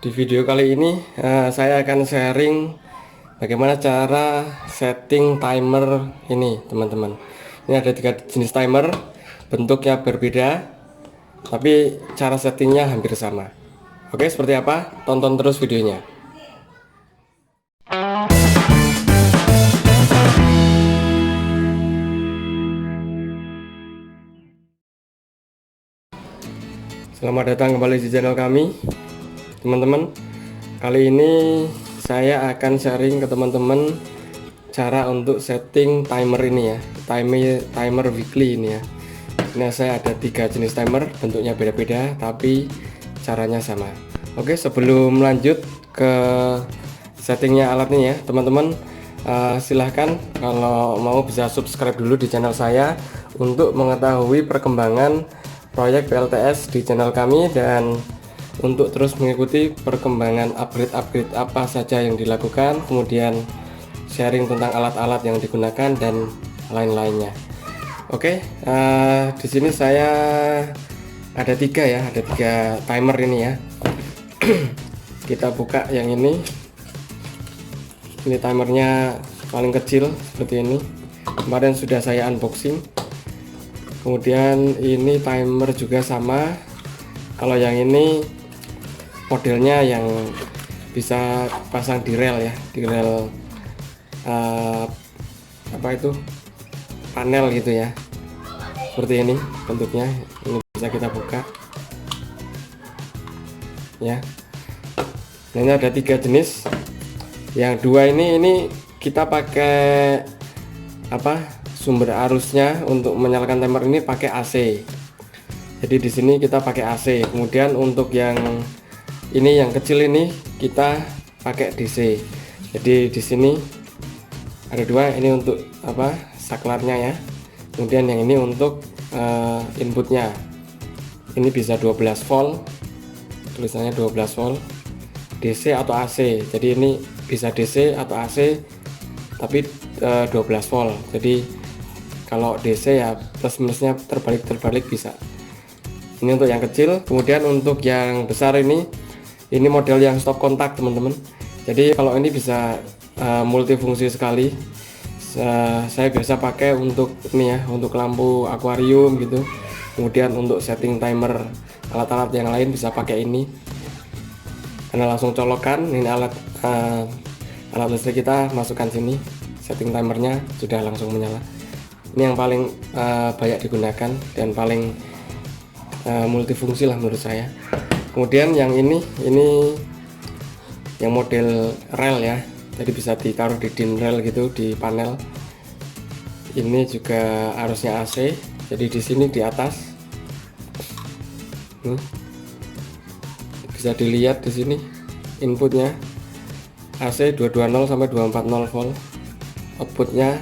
Di video kali ini saya akan sharing bagaimana cara setting timer ini, teman-teman. Ini ada 3 jenis timer, bentuknya berbeda, tapi cara settingnya hampir sama. Oke, seperti apa? Tonton terus videonya. Selamat datang kembali di channel kami, teman-teman. Kali ini saya akan sharing ke teman-teman cara untuk setting timer ini ya, timer weekly ini ya. Nah, saya ada 3 jenis timer, bentuknya beda-beda tapi caranya sama. Oke, sebelum lanjut ke settingnya alatnya ya, teman-teman, silahkan kalau mau bisa subscribe dulu di channel saya untuk mengetahui perkembangan proyek PLTS di channel kami dan untuk terus mengikuti perkembangan upgrade apa saja yang dilakukan, kemudian sharing tentang alat-alat yang digunakan dan lain-lainnya. Oke, di sini saya ada 3 ya, ada 3 timer ini ya. Kita buka yang ini. Ini timernya paling kecil seperti ini. Kemarin sudah saya unboxing. Kemudian ini timer juga sama. Kalau yang ini modelnya yang bisa pasang di rel ya, di rel apa itu, panel gitu ya, seperti ini bentuknya. Ini bisa kita buka ya. Nah, ini ada 3 jenis. Yang 2 ini kita pakai apa, sumber arusnya untuk menyalakan timer ini pakai AC. Jadi di sini kita pakai AC. Kemudian untuk yang ini yang kecil ini kita pakai DC. Jadi di sini ada 2, ini untuk apa, saklarnya ya. Kemudian yang ini untuk inputnya. Ini bisa 12 volt. Tulisannya 12 volt. DC atau AC. Jadi ini bisa DC atau AC tapi 12 volt. Jadi kalau DC ya plus minusnya terbalik bisa. Ini untuk yang kecil. Kemudian untuk yang besar ini model yang stop kontak, teman-teman. Jadi kalau ini bisa multifungsi sekali. Saya biasa pakai untuk ini ya, untuk lampu akuarium gitu. Kemudian untuk setting timer alat-alat yang lain bisa pakai ini. Karena langsung colokan, ini alat listrik kita masukkan sini, setting timernya sudah langsung menyala. Ini yang paling banyak digunakan dan paling multifungsi lah menurut saya. Kemudian yang ini yang model rel ya, jadi bisa ditaruh di din rel gitu, di panel. Ini juga arusnya AC, jadi di sini di atas bisa dilihat di sini inputnya AC 220 sampai 240 volt, outputnya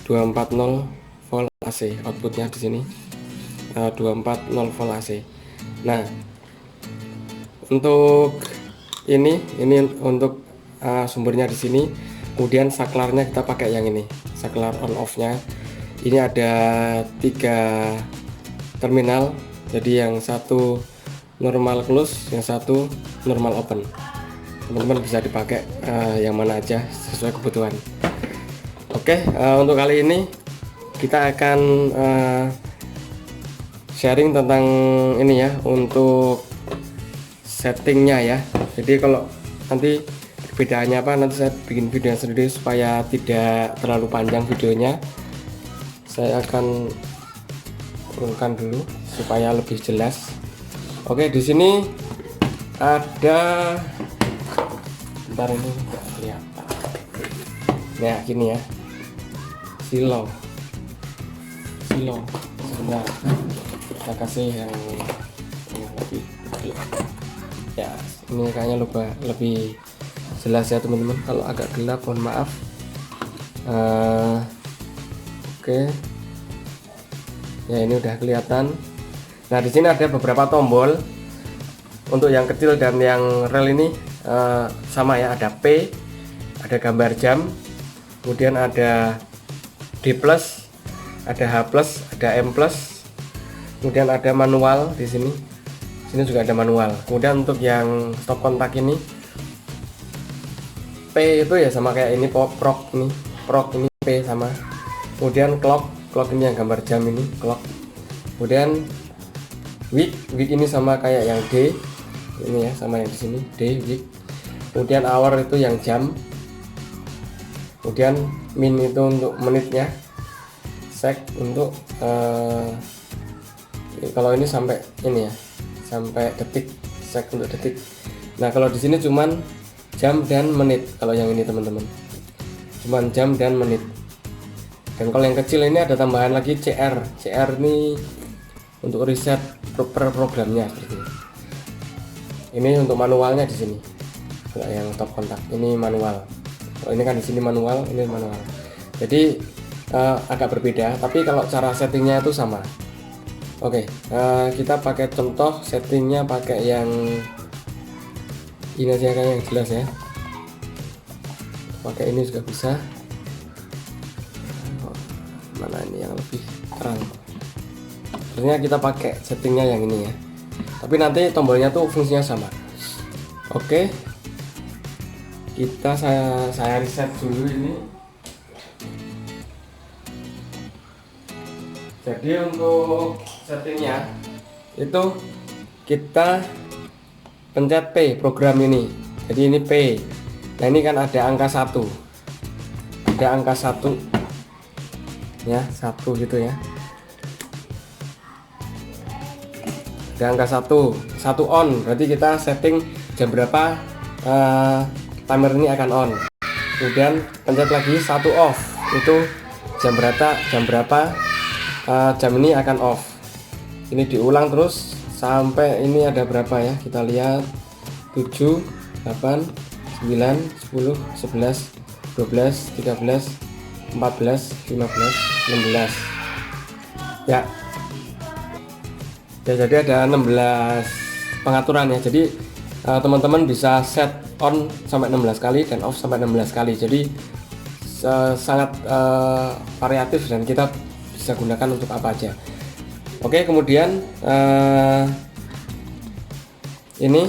240 volt AC, outputnya di sini 240 volt AC. Nah, untuk ini untuk sumbernya di sini. Kemudian saklarnya kita pakai yang ini, saklar on off nya. Ini ada 3 terminal, jadi yang satu normal close, yang satu normal open. Teman-teman bisa dipakai yang mana aja sesuai kebutuhan. Oke, untuk kali ini kita akan sharing tentang ini ya, untuk settingnya ya. Jadi kalau nanti perbedaannya apa, nanti saya bikin video sendiri supaya tidak terlalu panjang videonya. Saya akan turunkan dulu supaya lebih jelas. Oke, di sini ada, bentar ini nggak kelihatan. Nah, gini ya, silo. Sebentar, kita kasih yang lebih ya. Ini kayaknya lebih jelas ya, teman-teman. Kalau agak gelap mohon maaf. Oke. Ya, ini udah kelihatan. Nah, di sini ada beberapa tombol. Untuk yang kecil dan yang rel ini sama ya, ada P, ada gambar jam, kemudian ada D+, ada H+, ada M+, kemudian ada manual di sini Sini juga ada manual. Kemudian untuk yang stop kontak ini P itu ya sama kayak ini, proc ini P sama. Kemudian clock ini yang gambar jam ini, clock. Kemudian week ini sama kayak yang D ini ya, sama yang di sini D, week. Kemudian hour itu yang jam. Kemudian min itu untuk menitnya, sec untuk kalau ini sampai ini ya, sampai detik, sec untuk detik. Nah kalau di sini cuman jam dan menit. Kalau yang ini teman-teman cuman jam dan menit. Dan kalau yang kecil ini ada tambahan lagi CR ini untuk reset per programnya seperti ini. Ini untuk manualnya di sini. Kalau yang stop kontak ini manual. Kalau ini kan di sini manual, ini manual. Jadi agak berbeda, tapi kalau cara settingnya itu sama. Oke, kita pakai contoh settingnya pakai yang ini aja kan yang jelas ya. Pakai ini juga bisa. Mana ini yang lebih terang? Sebenarnya kita pakai settingnya yang ini ya. Tapi nanti tombolnya tuh fungsinya sama. Oke. Saya reset dulu ini. Jadi untuk settingnya itu kita pencet P program ini. Jadi ini P. Nah ini kan ada angka 1. Ada angka 1 ya, 1 gitu ya. Ada angka 1 on, berarti kita setting jam berapa timer ini akan on. Kemudian pencet lagi 1 off, itu jam berapa jam ini akan off. Ini diulang terus sampai ini ada berapa ya, kita lihat 7 8 9 10 11 12 13 14 15 16 ya. Ya jadi ada 16 pengaturan ya. Jadi teman-teman bisa set on sampai 16 kali dan off sampai 16 kali. Jadi sangat variatif dan kita bisa gunakan untuk apa aja. Oke, kemudian ini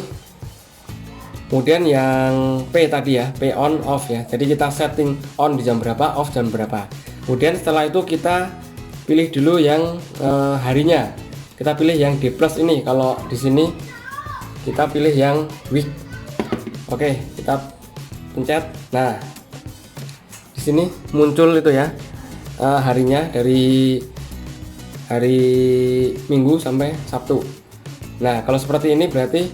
kemudian yang P tadi ya, P on off ya. Jadi kita setting on di jam berapa, off jam berapa. Kemudian setelah itu kita pilih dulu yang harinya. Kita pilih yang D plus ini. Kalau di sini kita pilih yang week. Oke, kita pencet. Nah, di sini muncul itu ya harinya dari hari Minggu sampai Sabtu. Nah, kalau seperti ini berarti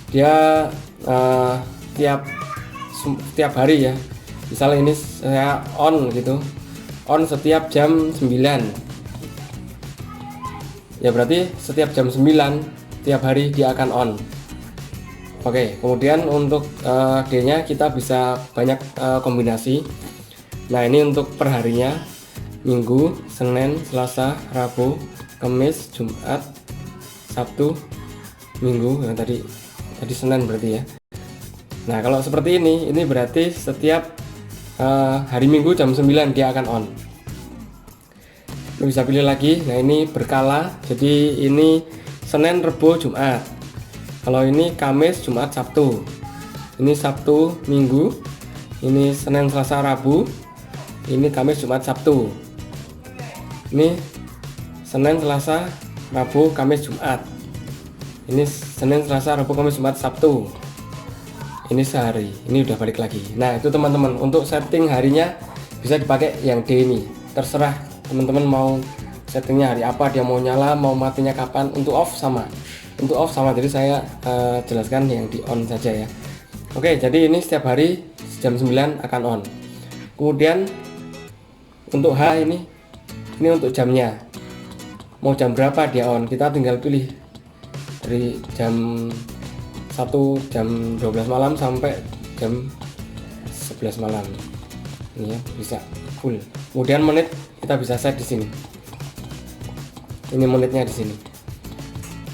dia tiap hari ya. Misalnya ini saya on gitu, on setiap jam 9 ya, berarti setiap jam 9 tiap hari dia akan on. Oke, kemudian untuk D nya kita bisa banyak kombinasi. Nah ini untuk perharinya, Minggu, Senin, Selasa, Rabu, Kamis, Jumat, Sabtu, Minggu. Nah tadi Senin berarti ya. Nah kalau seperti ini berarti setiap hari Minggu jam 9 dia akan on. Lu bisa pilih lagi. Nah ini berkala, jadi ini Senin, Rebo, Jumat. Kalau ini Kamis, Jumat, Sabtu. Ini Sabtu, Minggu. Ini Senin, Selasa, Rabu. Ini Kamis, Jumat, Sabtu. Ini Senin, Selasa, Rabu, Kamis, Jumat. Ini Senin, Selasa, Rabu, Kamis, Jumat, Sabtu. Ini sehari. Ini udah balik lagi. Nah itu teman-teman, untuk setting harinya bisa dipakai yang D ini. Terserah teman-teman mau settingnya hari apa, dia mau nyala, mau matinya kapan. Untuk off sama. Jadi saya jelaskan yang di on saja ya. Oke, jadi ini setiap hari jam 9 akan on. Kemudian untuk H ini untuk jamnya. Mau jam berapa dia on, kita tinggal pilih dari jam 1 jam 12 malam sampai jam 11 malam. Ini ya, bisa full. Kemudian menit kita bisa set di sini. Ini menitnya di sini.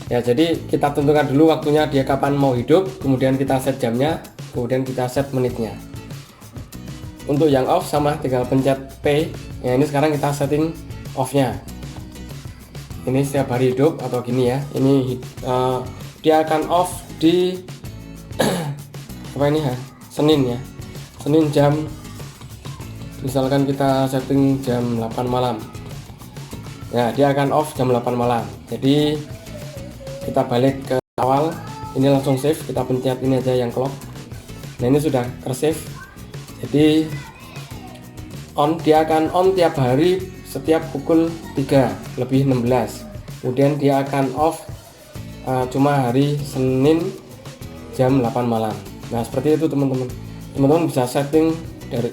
Ya, jadi kita tentukan dulu waktunya dia kapan mau hidup, kemudian kita set jamnya, kemudian kita set menitnya. Untuk yang off sama, tinggal pencet P. Ya, ini sekarang kita setting off-nya. Ini setiap hari hidup atau gini ya. Ini dia akan off di apa ini ya, Senin ya, Senin jam, misalkan kita setting jam 8 malam ya, dia akan off jam 8 malam. Jadi kita balik ke awal, ini langsung save, kita pencet ini aja yang clock. Nah ini sudah tersave. Jadi dia akan on tiap hari setiap pukul 3:16. Kemudian dia akan off cuma hari Senin jam 8 malam. Nah seperti itu teman-teman. Teman-teman bisa setting dari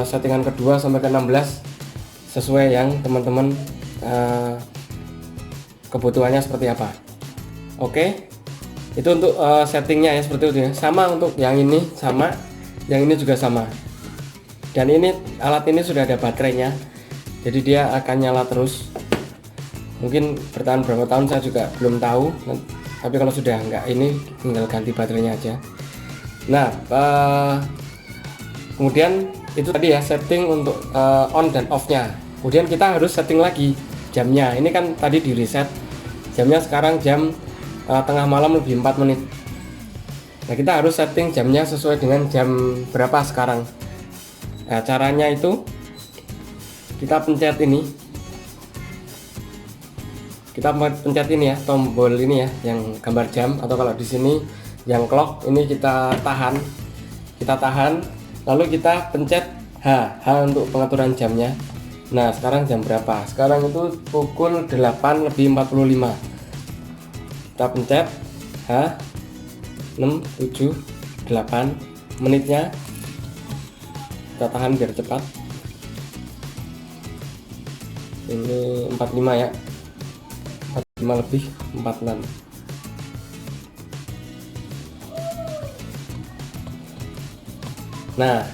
settingan kedua sampai ke 16 sesuai yang teman-teman kebutuhannya seperti apa. Oke, itu untuk settingnya ya, seperti itu ya. Sama untuk yang ini, sama yang ini juga sama. Dan ini alat ini sudah ada baterainya, jadi dia akan nyala terus. Mungkin bertahan berapa tahun saya juga belum tahu, tapi kalau sudah enggak ini tinggal ganti baterainya aja. Nah kemudian itu tadi ya setting untuk on dan off nya. Kemudian kita harus setting lagi jamnya. Ini kan tadi di reset jamnya, sekarang jam tengah malam lebih 4 menit. Nah kita harus setting jamnya sesuai dengan jam berapa sekarang. Nah caranya itu kita pencet ini, ya tombol ini ya yang gambar jam, atau kalau di sini yang clock ini kita tahan, lalu kita pencet H untuk pengaturan jamnya. Nah sekarang jam berapa? Sekarang itu pukul 8:45. Kita pencet H 6, 7, 8 menitnya, kita tahan biar cepat. Ini 45 ya, 45 lebih 46. Nah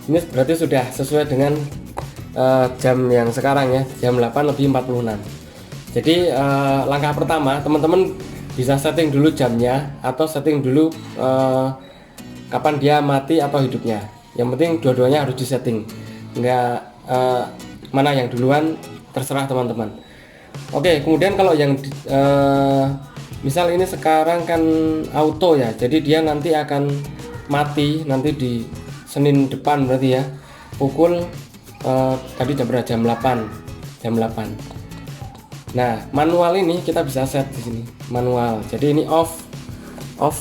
ini berarti sudah sesuai dengan jam yang sekarang ya, jam 8:46. Jadi langkah pertama teman-teman bisa setting dulu jamnya, atau setting dulu kapan dia mati atau hidupnya. Yang penting dua-duanya harus disetting, enggak mana yang duluan terserah teman-teman. Oke, kemudian kalau yang misal ini sekarang kan auto ya, jadi dia nanti akan mati nanti di Senin depan berarti ya, pukul tadi jam berapa? Jam 8. Nah manual ini kita bisa set di sini manual. Jadi ini off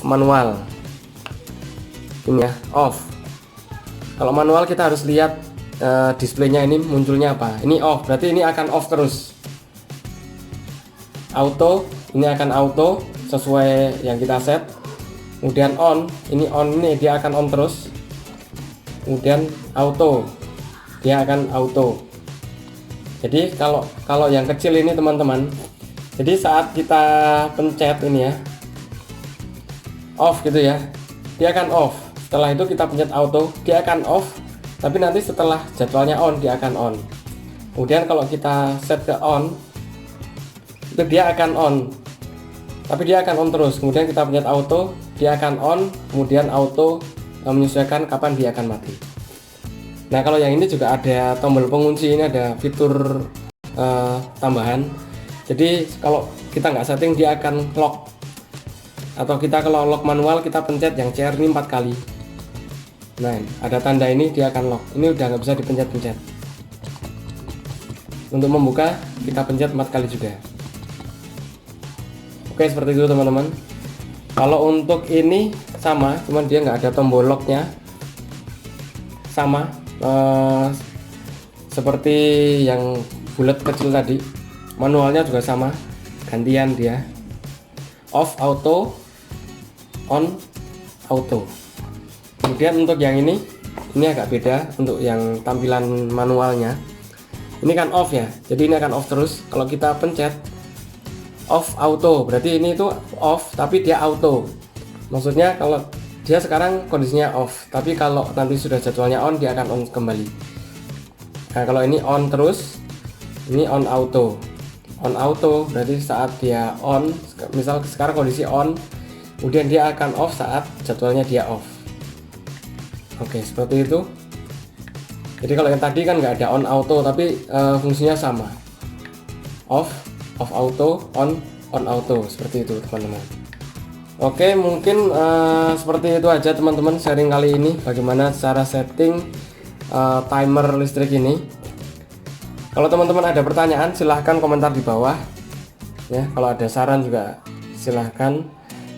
manual ini ya, off. Kalau manual kita harus lihat displaynya ini munculnya apa. Ini off, berarti ini akan off terus. Auto, ini akan auto sesuai yang kita set. Kemudian on ini dia akan on terus. Kemudian auto, dia akan auto. Jadi kalau yang kecil ini teman-teman, jadi saat kita pencet ini ya off gitu ya, dia akan off. Setelah itu kita pencet auto, dia akan off. Tapi nanti setelah jadwalnya on, dia akan on. Kemudian kalau kita set ke on, itu dia akan on, tapi dia akan on terus. Kemudian kita pencet auto, dia akan on. Kemudian auto menyesuaikan kapan dia akan mati. Nah kalau yang ini juga ada tombol pengunci, ini ada fitur tambahan. Jadi kalau kita nggak setting dia akan lock, atau kita kalau lock manual kita pencet yang CR ini 4 kali. Nah ada tanda ini dia akan lock, ini udah nggak bisa dipencet-pencet. Untuk membuka kita pencet 4 kali juga. Oke seperti itu teman-teman. Kalau untuk ini sama, cuman dia nggak ada tombol locknya, sama seperti yang bulat kecil tadi. Manualnya juga sama, gantian dia off auto, on auto. Kemudian untuk yang ini agak beda. Untuk yang tampilan manualnya ini kan off ya, jadi ini akan off terus. Kalau kita pencet off auto, berarti ini itu off tapi dia auto. Maksudnya kalau dia sekarang kondisinya off, tapi kalau nanti sudah jadwalnya on, dia akan on kembali. Nah kalau ini on terus, ini on auto. On auto berarti saat dia on, misal sekarang kondisi on, kemudian dia akan off saat jadwalnya dia off. Oke seperti itu. Jadi kalau yang tadi kan nggak ada on auto, tapi fungsinya sama, off auto, on auto, seperti itu teman-teman. Oke, mungkin seperti itu aja teman-teman sharing kali ini, bagaimana cara setting timer listrik ini. Kalau teman-teman ada pertanyaan silahkan komentar di bawah ya. Kalau ada saran juga silahkan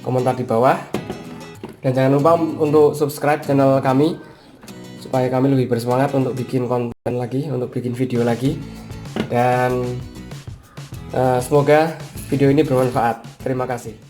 komentar di bawah. Dan jangan lupa untuk subscribe channel kami supaya kami lebih bersemangat untuk bikin konten lagi, untuk bikin video lagi. Dan semoga video ini bermanfaat. Terima kasih.